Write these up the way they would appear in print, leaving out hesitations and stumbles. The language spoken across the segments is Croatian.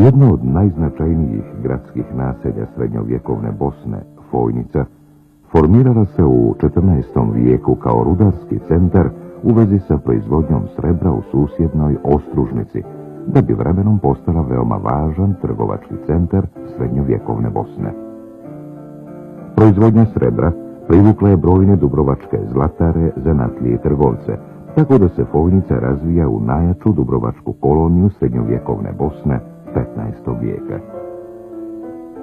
Jedno od najznačajnijih gradskih naselja srednjovjekovne Bosne, Fojnica, formirala se u 14. vijeku kao rudarski centar u vezi sa proizvodnjom srebra u susjednoj Ostružnici, da bi vremenom postala veoma važan trgovački centar srednjovjekovne Bosne. Proizvodnja srebra privukla je brojne dubrovačke zlatare, zanatlije i trgovce, tako da se Fojnica razvija u najjaču dubrovačku koloniju srednjovjekovne Bosne 15. vijeka.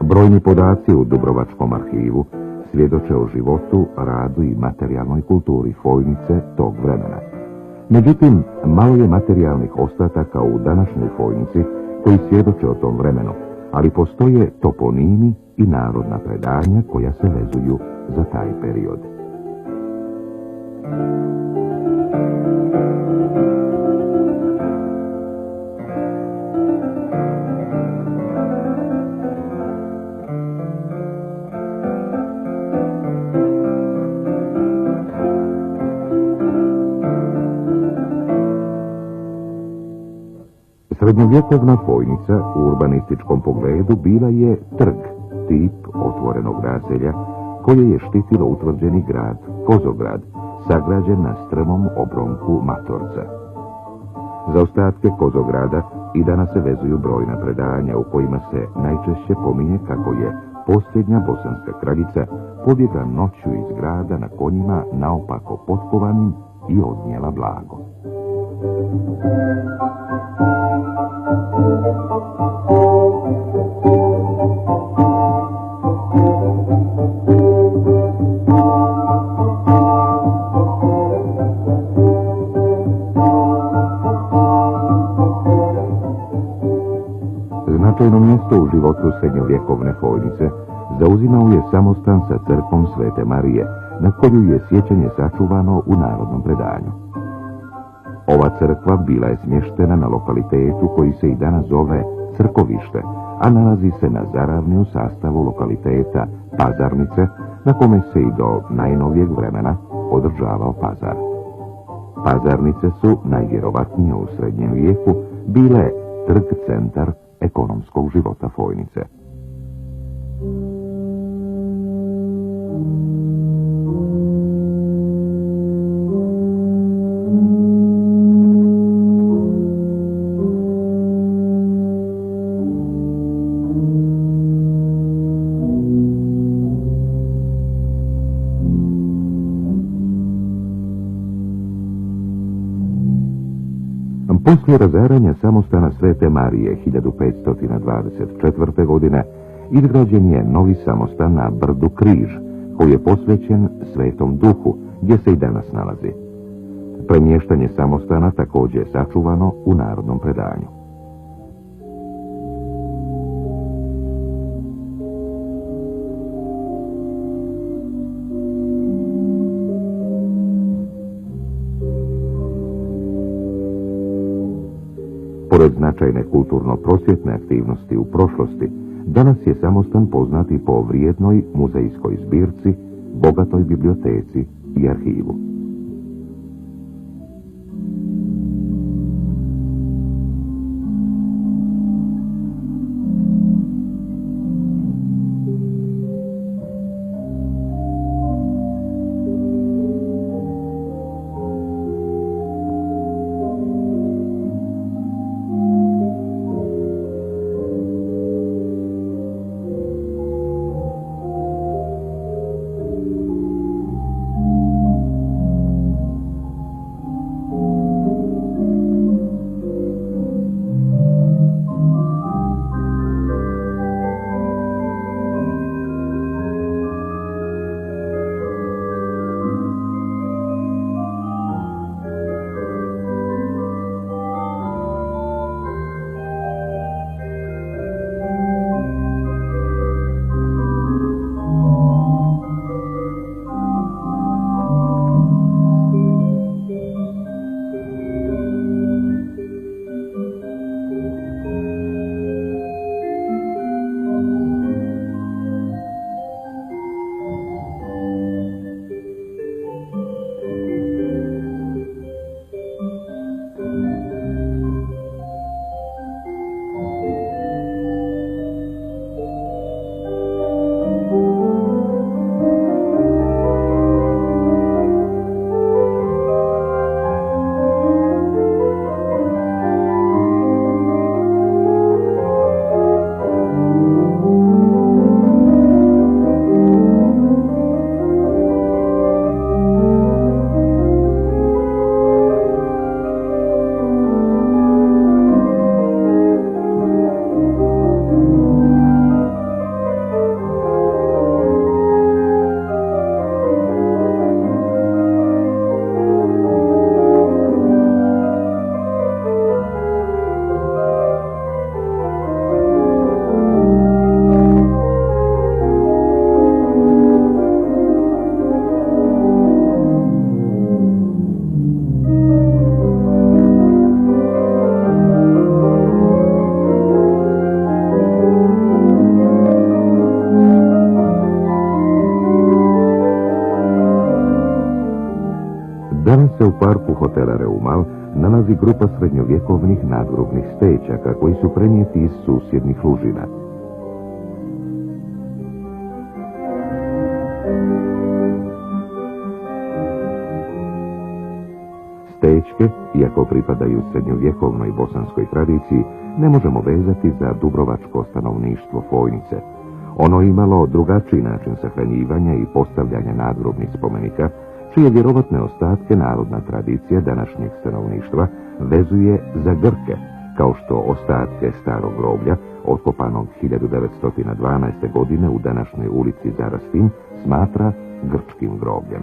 Brojni podaci u Dubrovačkom arhivu svjedoče o životu, radu i materijalnoj kulturi Fojnice tog vremena. Međutim, malo je materijalnih ostataka u današnjoj Fojnici koji svjedoče o tom vremenu, ali postoje toponimi i narodna predanja koja se vezuju za taj period. Srednjovjekovna Fojnica u urbanističkom pogledu bila je trg, tip otvorenog naselja koje je štitilo utvrđeni grad, Kozograd, sagrađen na strmom obronku Matorca. Za ostatke Kozograda i danas se vezuju brojna predanja u kojima se najčešće pominje kako je posljednja bosanska kraljica pobjegla noću iz grada na konjima naopako potkovanim i odnijela blago. Značajno mjesto u životu srednjovjekovne Fojnice zauzimao je samostan sa crkvom Svete Marije, na koju je sjećanje sačuvano u narodnom predanju. Ova crkva bila je smještena na lokalitetu koji se i danas zove Crkovište, a nalazi se na zaravni u sastavu lokaliteta Pazarnice, na kome se i do najnovijeg vremena održavao pazar. Pazarnice su, najvjerovatnije u srednjem vijeku, bile trg-centar ekonomskog života Fojnice. Poslije razaranja samostana Svete Marije 1524. godine izgrađen je novi samostan na brdu Križ, koji je posvećen Svetom Duhu, gdje se i danas nalazi. Premještanje samostana također je sačuvano u narodnom predanju. Pored značajne kulturno-prosvjetne aktivnosti u prošlosti, danas je samostan poznat i po vrijednoj muzejskoj zbirci, bogatoj biblioteci i arhivu. Danas se u parku hotela Reumal nalazi grupa srednjovjekovnih nadgrobnih stećaka koji su prenijeti iz susjednih lužina. Stećke, iako pripadaju srednjovjekovnoj bosanskoj tradiciji, ne možemo vezati za dubrovačko stanovništvo Fojnice. Ono je imalo drugačiji način sahranjivanja i postavljanja nadgrobnih spomenika, čije vjerovatne ostatke narodna tradicija današnjeg stanovništva vezuje za Grke, kao što ostatke starog groblja, otkopanog 1912. godine u današnjoj ulici Zarastin, smatra grčkim grobljem.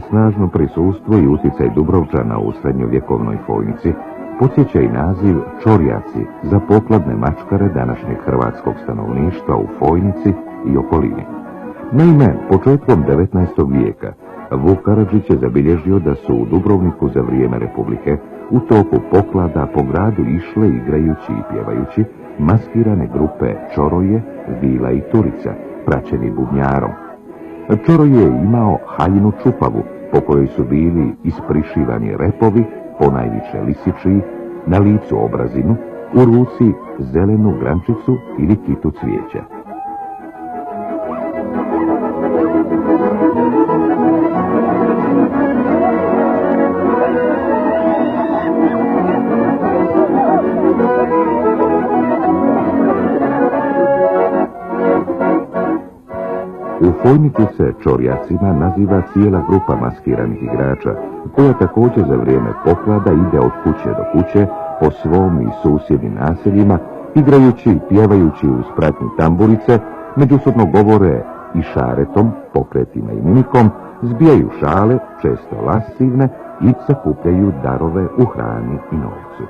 Snažno prisustvo i utjecaj Dubrovčana u srednjovjekovnoj Fojnici podsjeća i naziv Čorjaci za pokladne mačkare današnjeg hrvatskog stanovništva u Fojnici i okolini. Naime, početkom 19. vijeka Vuk Karadžić je zabilježio da su u Dubrovniku za vrijeme Republike u toku poklada po gradu išle igrajući i pjevajući maskirane grupe Čoroje, Vila i Turica, praćeni bubnjarom. Čoroje je imao haljinu čupavu, po kojoj su bili isprišivani repovi, ponajviše lisičiji, na licu obrazinu, u ruci zelenu grančicu ili kitu cvijeća. U Fojniku se Čorjacima naziva cijela grupa maskiranih igrača, koja također za vrijeme poklada ide od kuće do kuće, po svom i susjednim naseljima, igrajući i pjevajući uz pratnju tamburice, međusobno govore i šaretom, pokretima i mimikom, zbijaju šale, često lascivne, i sakupljaju darove u hrani i novcu.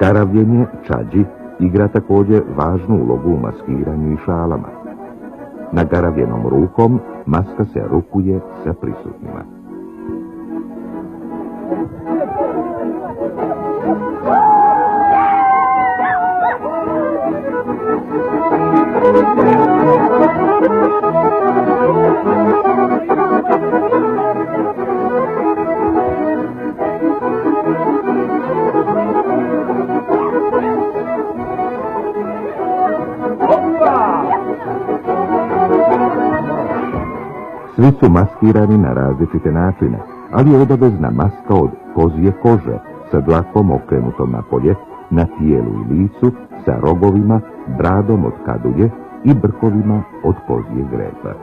Garavljenje, čađi, igra također važnu ulogu u maskiranju i šalama. Nagaravljenom rukom maska se rukuje sa prisutnima. Svi su maskirani na različite načine, ali je obavezna maska od kozje kože sa dlakom okrenutom napolje, na tijelu i licu, sa rogovima, bradom od kadulje i brkovima od kozje grepa.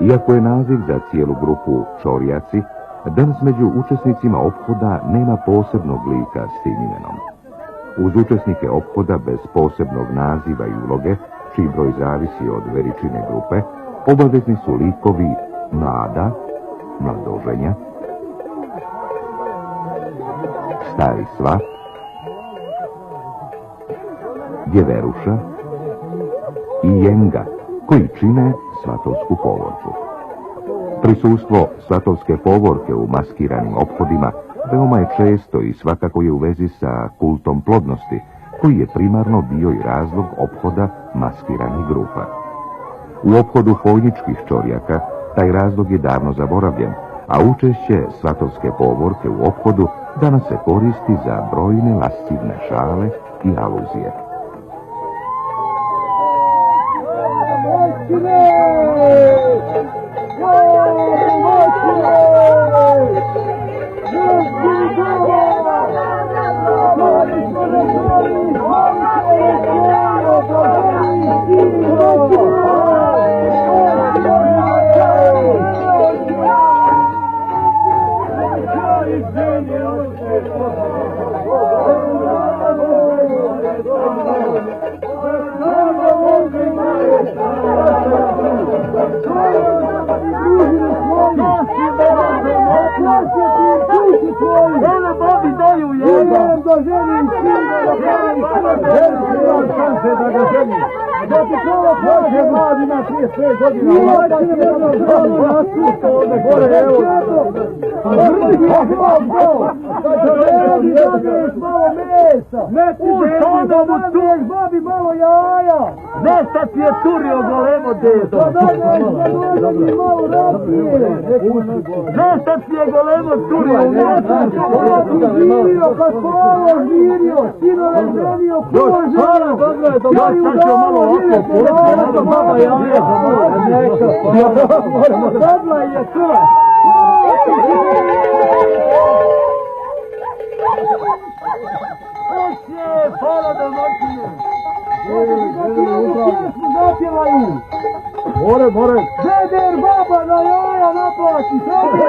Iako je naziv za cijelu grupu Čorjaci, danas među učesnicima ophoda nema posebnog lika s tim imenom. Uz učesnike ophoda bez posebnog naziva i uloge, čiji broj zavisi od veličine grupe, obavezni su likovi mlada, mladoženja, stari svat, djeveruša i jenga, koji čine svatovsku povorku. Prisustvo svatovske povorke u maskiranim ophodima veoma je često i svakako je u vezi sa kultom plodnosti, koji je primarno bio i razlog ophoda maskiranih grupa. U ophodu Fojničkih Čorjaka taj razlog je davno zaboravljen, a učešće svatovske povorke u ophodu danas se koristi za brojne lascivne šale i aluzije. Nesta ti je turio golemo dedo. Nesta ti je golemo turio. Žirio, pa spolo žirio, sinove ženio, kulo žirio. Ja sad ću malo ovako, baba jaja. Zadla je krva. Oće, hvala da noćine. More. Deder baba na jaja naplaći, sreди!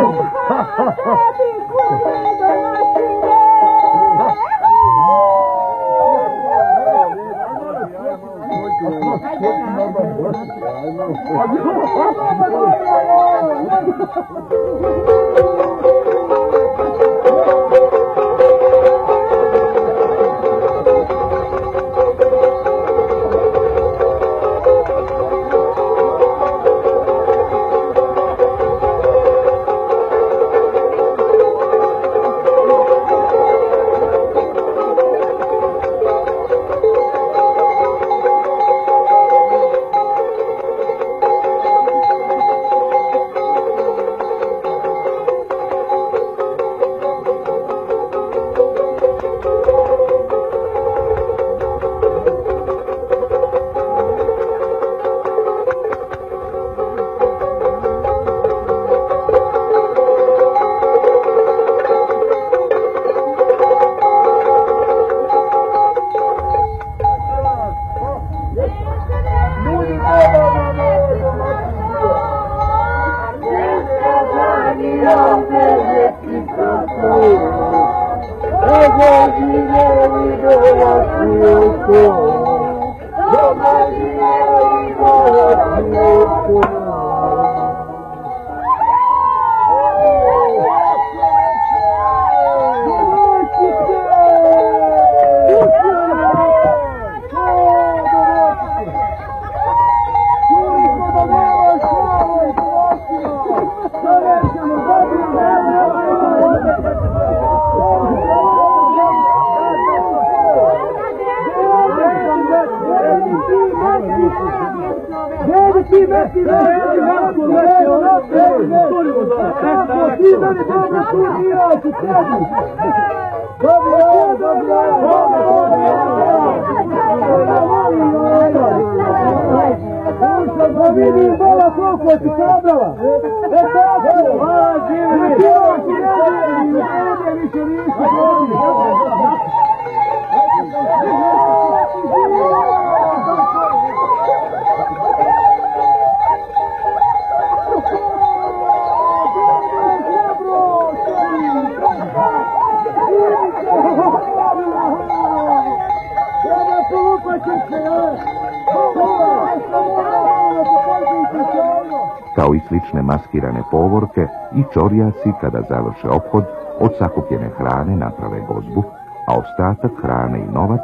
kao i slične maskirane povorke i čorjaci kada završe ophod od sakupljene hrane naprave gozbu, a ostatak hrane i novac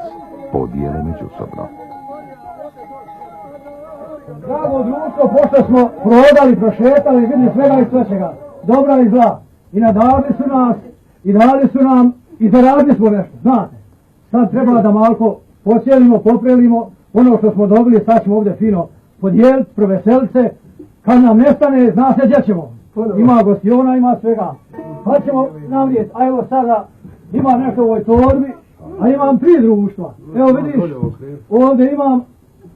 podijele međusobno. Drago društvo, pošto smo prodali, prošetali, vidjeli svega i svećega, dobra i zla, i nadavili su nas, i dali su nam, i zaradili smo nešto, znate. Sad treba da malko pocijelimo, poprelimo, ono što smo dobili, sad ćemo ovdje fino podijeliti, proveseliti se, kad nam nestane, zna se gdje ćemo. Ima gostiona, ima svega. Pa ćemo navrijeti, a evo sada ima nešto u ovoj torbi, a imam 3 društva. Evo vidiš, ovdje imam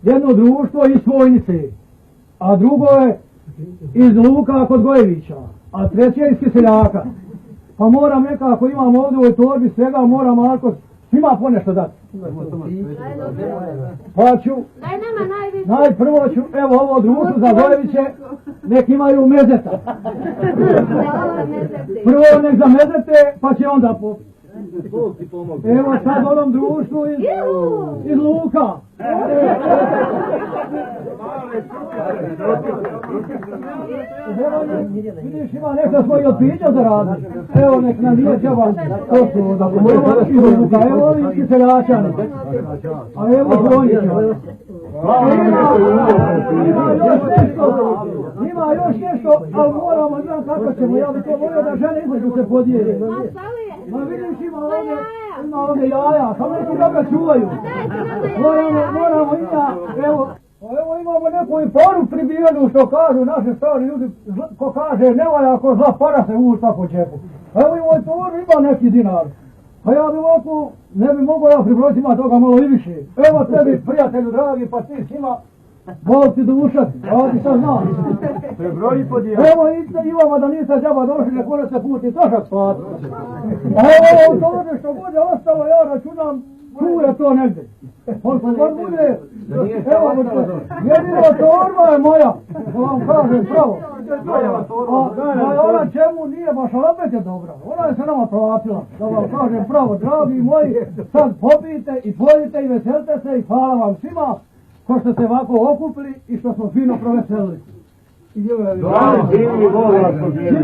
jedno društvo iz Svojnice, a drugo je iz Luka kod Gojevića, a treće je iz Kiseljaka. Pa moram nekako, imam ovdje u ovoj torbi svega, moram malko svima ponešto dati. Pa ću, najprvo ću, evo ovo društvo za Gojeviće, nek imaju mezeta. Prvo nek zamezete, pa će onda popiti. Evo sad onom društvu iz Luka. Vidiš, ima nešto smo i od pića zaradili. Evo nek nam nije ćeba. Evo ovi Kiseljačani. A evo Zvonića. Ima još nešto, ali moramo, znam kako ćemo, ja bi to volio da žene između se podijeli. Ma vidiš, ima ovdje jaja, samo neki dobro čuvaju. Moramo i ja, evo imamo neku i paru pribijenu što kažu naši stari ljudi, ko kaže ne valja ako zla para se usta po čepu. Evo i ovoj toru ima neki dinar. Pa ja bi ovako, ne bi mogao ja pribrojiti, ima toga malo i više. Evo tebi, prijatelju dragi, pa ti s njima, Bog ti dušati, a ti sad znaš. Prebroji podijel. Evo i vama da niste džaba došli, ne kone se puti trošak spati. A evo u tome što bude ostalo, ja računam, čuje to negdje. On se god bude, evo, jedino torba je moja, da vam kažem pravo. A ona čemu nije, baš opet je dobra. Ona je se nama platila, da vam kažem pravo, dragi moji, sad popijte i pojite i veselite se i hvala vam svima, ko što ste ovako okupili i što smo fino proveselili. Da, živi voli vas podijeli.